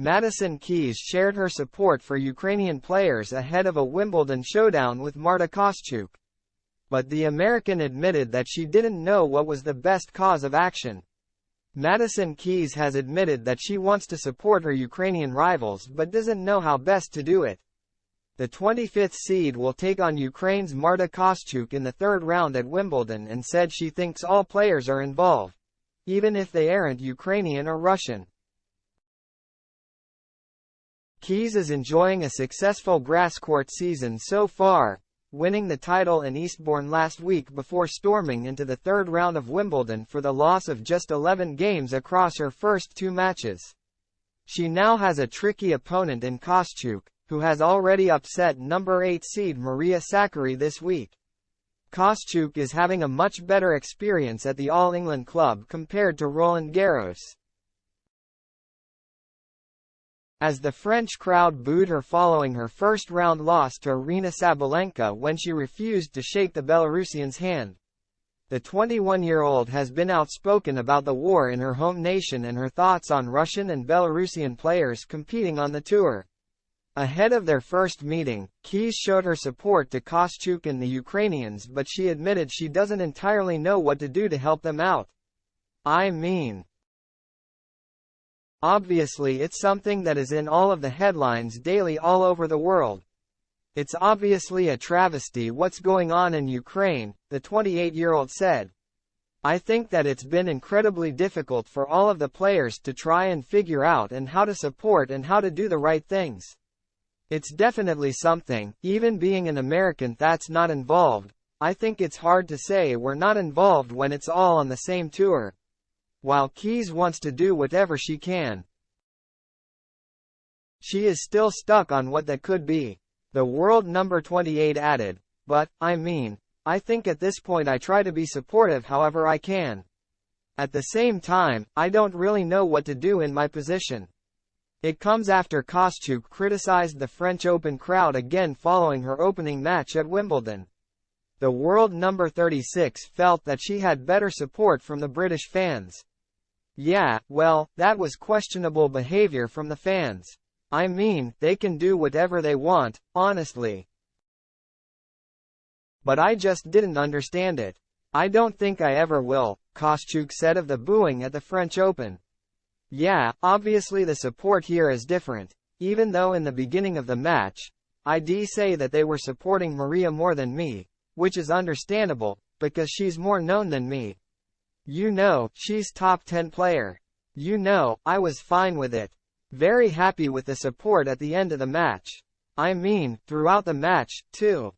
Madison Keys shared her support for Ukrainian players ahead of a Wimbledon showdown with Marta Kostyuk. But the American admitted that she didn't know what was the best cause of action. Madison Keys has admitted that she wants to support her Ukrainian rivals but doesn't know how best to do it. The 25th seed will take on Ukraine's Marta Kostyuk in the third round at Wimbledon and said she thinks all players are involved, even if they aren't Ukrainian or Russian. Keys is enjoying a successful grass court season so far, winning the title in Eastbourne last week before storming into the third round of Wimbledon for the loss of just 11 games across her first 2 matches. She now has a tricky opponent in Kostyuk, who has already upset number 8 seed Maria Sakkari this week. Kostyuk is having a much better experience at the All England club compared to Roland Garros. As the French crowd booed her following her first-round loss to Aryna Sabalenka when she refused to shake the Belarusian's hand. The 21-year-old has been outspoken about the war in her home nation and her thoughts on Russian and Belarusian players competing on the tour. Ahead of their first meeting, Keys showed her support to Kostyuk and the Ukrainians, but she admitted she doesn't entirely know what to do to help them out. Obviously it's something that is in all of the headlines daily all over the world. It's obviously a travesty what's going on in Ukraine, the 28-year-old said. I think that it's been incredibly difficult for all of the players to try and figure out and how to support and how to do the right things. It's definitely something, even being an American that's not involved. I think it's hard to say we're not involved when it's all on the same tour. While Keys wants to do whatever she can, she is still stuck on what that could be. The world number 28 added, but, I think at this point I try to be supportive however I can. At the same time, I don't really know what to do in my position. It comes after Kostyuk criticized the French Open crowd again following her opening match at Wimbledon. The world number 36 felt that she had better support from the British fans. Yeah, well, that was questionable behavior from the fans. They can do whatever they want, honestly. But I just didn't understand it. I don't think I ever will, Kostyuk said of the booing at the French Open. Yeah, obviously the support here is different, even though in the beginning of the match, I'd say that they were supporting Maria more than me, which is understandable, because she's more known than me. She's top 10 player. I was fine with it. Very happy with the support at the end of the match. Throughout the match, too.